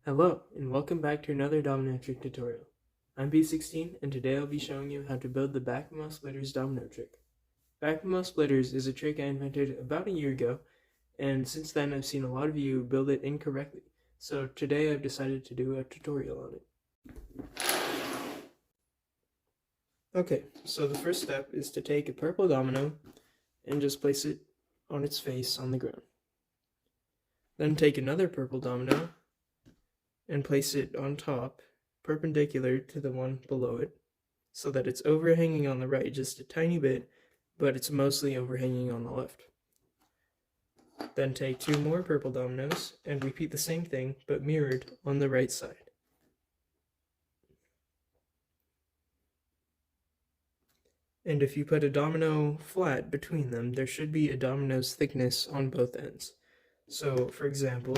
Hello, and welcome back to another domino trick tutorial. I'm B16, and today I'll be showing you how to build the Backwimo splitters domino trick. Backwimo splitters is a trick I invented about a year ago, and since then I've seen a lot of you build it incorrectly, so today I've decided to do a tutorial on it. Okay, so the first step is to take a purple domino and just place it on its face on the ground. Then take another purple domino and place it on top, perpendicular to the one below it, so that it's overhanging on the right just a tiny bit, but it's mostly overhanging on the left. Then take two more purple dominoes and repeat the same thing, but mirrored on the right side. And if you put a domino flat between them, there should be a domino's thickness on both ends. So, for example,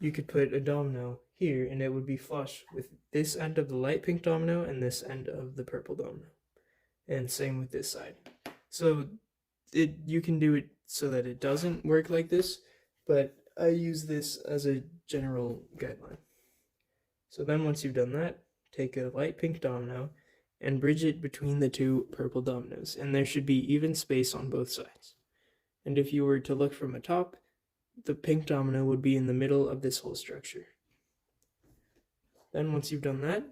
you could put a domino here and it would be flush with this end of the light pink domino and this end of the purple domino. And same with this side. So you can do it so that it doesn't work like this, but I use this as a general guideline. So then once you've done that, take a light pink domino and bridge it between the two purple dominoes, and there should be even space on both sides. And if you were to look from the top, the pink domino would be in the middle of this whole structure. Then once you've done that,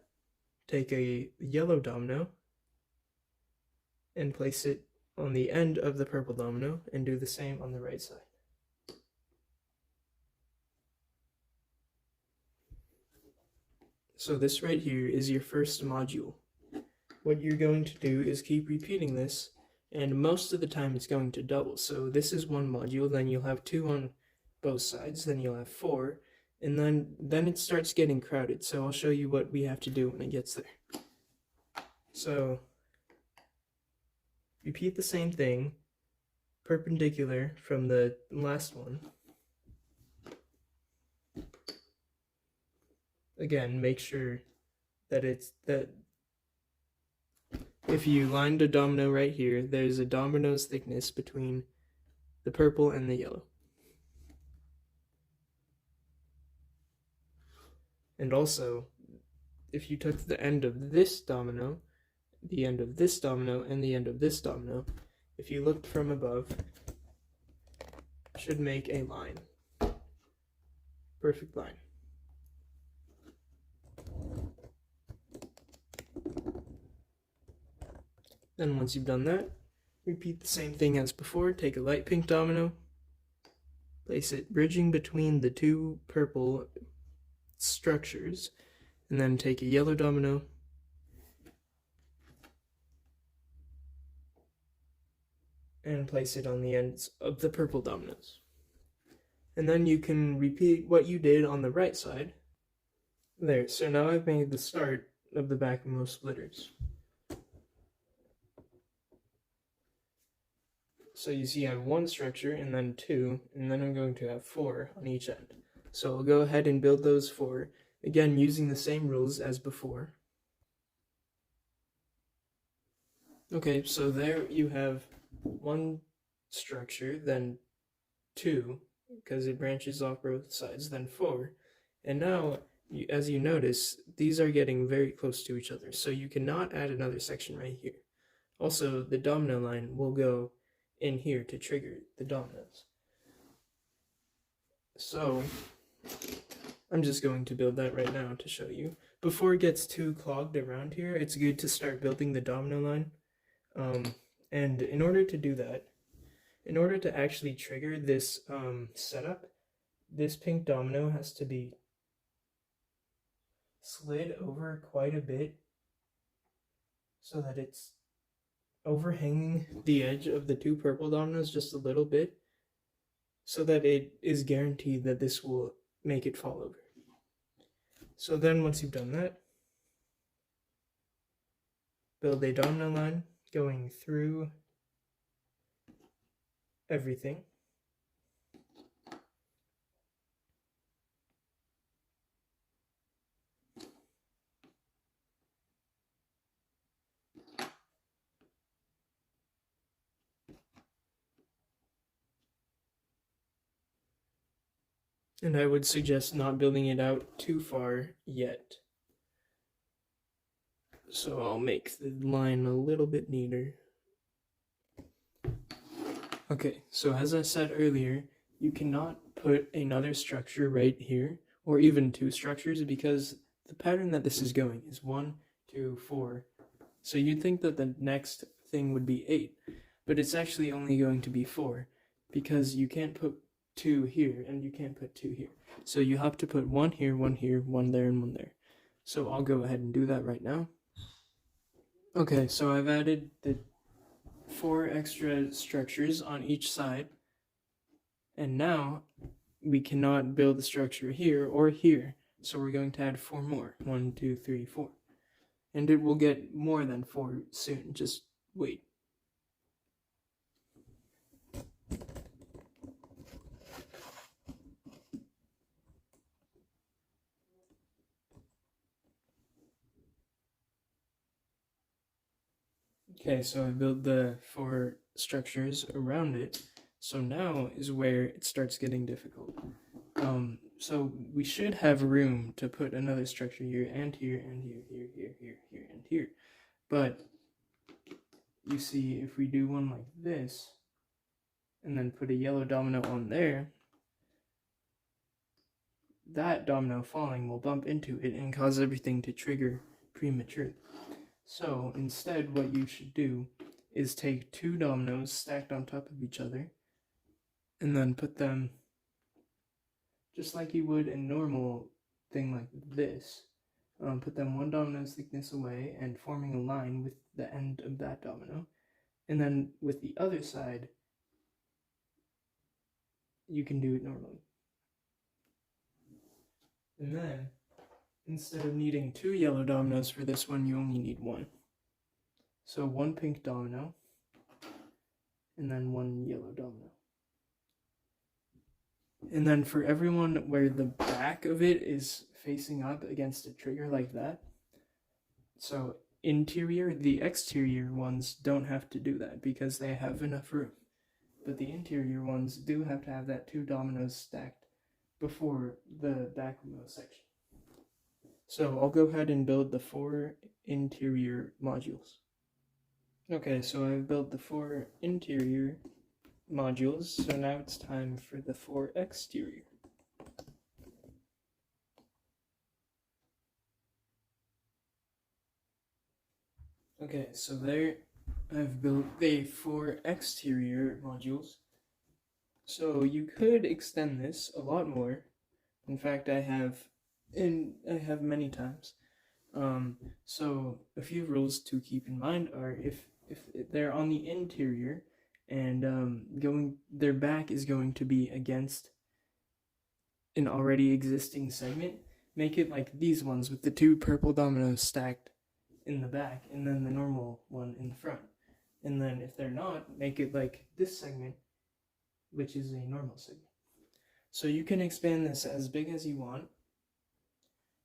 take a yellow domino and place it on the end of the purple domino and do the same on the right side. So this right here is your first module. What you're going to do is keep repeating this, and most of the time it's going to double. So this is one module, then you'll have two on both sides, then you'll have four, and then it starts getting crowded. So I'll show you what we have to do when it gets there. So repeat the same thing, perpendicular from the last one. Again, make sure that if you lined a domino right here, there's a domino's thickness between the purple and the yellow. And also, if you took the end of this domino, the end of this domino, and the end of this domino, if you looked from above, it should make a line. Perfect line. Then once you've done that, repeat the same thing as before. Take a light pink domino, place it bridging between the two purple structures, and then take a yellow domino, and place it on the ends of the purple dominoes. And then you can repeat what you did on the right side. There, so now I've made the start of the Backwimo splitters. So you see I have one structure and then two, and then I'm going to have four on each end. So I'll go ahead and build those four, again using the same rules as before. Okay, so there you have one structure, then two, because it branches off both sides, then four. And now, as you notice, these are getting very close to each other, so you cannot add another section right here. Also, the domino line will go in here to trigger the dominoes. So I'm just going to build that right now to show you. Before it gets too clogged around here, it's good to start building the domino line. And in order to do that, in order to actually trigger this setup, this pink domino has to be slid over quite a bit so that it's overhanging the edge of the two purple dominoes just a little bit, so that it is guaranteed that this will make it fall over. So then once you've done that, build a domino line going through everything. And I would suggest not building it out too far yet. So I'll make the line a little bit neater. Okay, so as I said earlier, you cannot put another structure right here, or even two structures, because the pattern that this is going is 1, 2, 4. So you'd think that the next thing would be 8, but it's actually only going to be 4, because you can't put 2 here, and you can't put 2 here. So you have to put 1 here, 1 here, 1 there, and 1 there. So I'll go ahead and do that right now. Okay, so I've added the 4 extra structures on each side, and now we cannot build the structure here or here, so we're going to add 4 more. 1, 2, 3, 4. And it will get more than 4 soon, just wait. Okay, so I built the 4 structures around it, so now is where it starts getting difficult. So we should have room to put another structure here, and here, and here, here, here, here, here, and here. But you see, if we do one like this, and then put a yellow domino on there, that domino falling will bump into it and cause everything to trigger prematurely. So instead, what you should do is take 2 dominoes stacked on top of each other, and then put them just like you would a normal thing like this. Put them 1 domino's thickness away and forming a line with the end of that domino. And then with the other side, you can do it normally. And then, instead of needing 2 yellow dominoes for this one, you only need 1. So 1 pink domino, and then 1 yellow domino. And then for everyone where the back of it is facing up against a trigger like that, so interior, the exterior ones don't have to do that because they have enough room. But the interior ones do have to have that 2 dominoes stacked before the Backwimo section. So I'll go ahead and build the 4 interior modules. Okay, so I've built the 4 interior modules, so now it's time for the 4 exterior. Okay, so there I've built the 4 exterior modules. So you could extend this a lot more. In fact, I have many times. So a few rules to keep in mind are if they're on the interior and their back is going to be against an already existing segment, make it like these ones with the 2 purple dominoes stacked in the back and then the normal one in the front. And then if they're not, make it like this segment, which is a normal segment. So you can expand this as big as you want,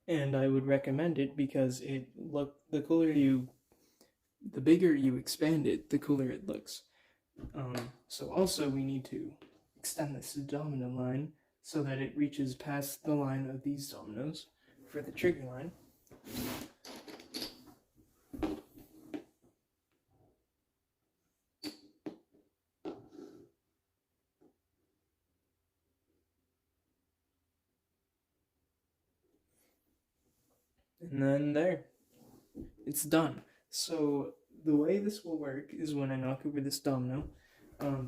and I would recommend it because the bigger you expand it, the cooler it looks. So also we need to extend this domino line so that it reaches past the line of these dominoes for the trigger line. And then there, it's done. So the way this will work is when I knock over this domino,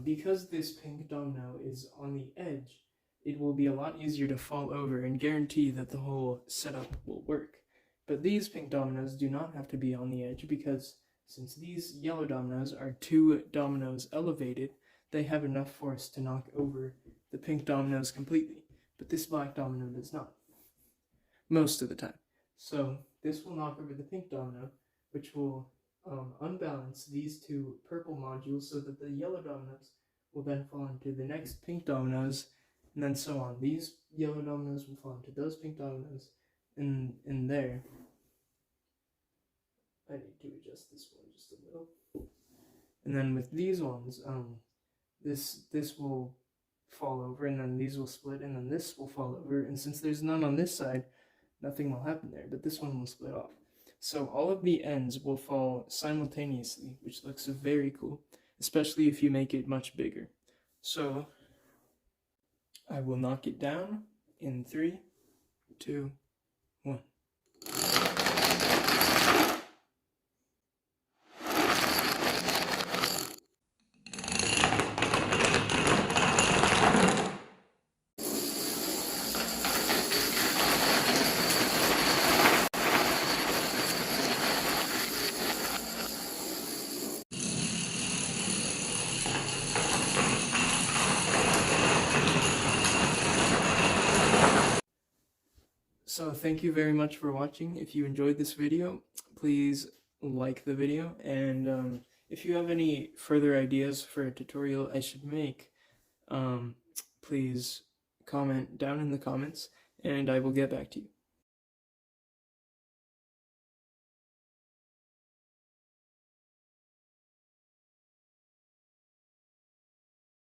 because this pink domino is on the edge, it will be a lot easier to fall over and guarantee that the whole setup will work. But these pink dominoes do not have to be on the edge because since these yellow dominoes are 2 dominoes elevated, they have enough force to knock over the pink dominoes completely. But this black domino does not, most of the time. So this will knock over the pink domino, which will unbalance these 2 purple modules so that the yellow dominoes will then fall into the next pink dominoes, and then so on. These yellow dominoes will fall into those pink dominoes, and there. I need to adjust this one just a little. And then with these ones, this will fall over, and then these will split, and then this will fall over, and since there's none on this side, nothing will happen there, but this one will split off. So all of the ends will fall simultaneously, which looks very cool, especially if you make it much bigger. So I will knock it down in 3, 2, 1. So thank you very much for watching. If you enjoyed this video, please like the video, and if you have any further ideas for a tutorial I should make, please comment down in the comments, and I will get back to you.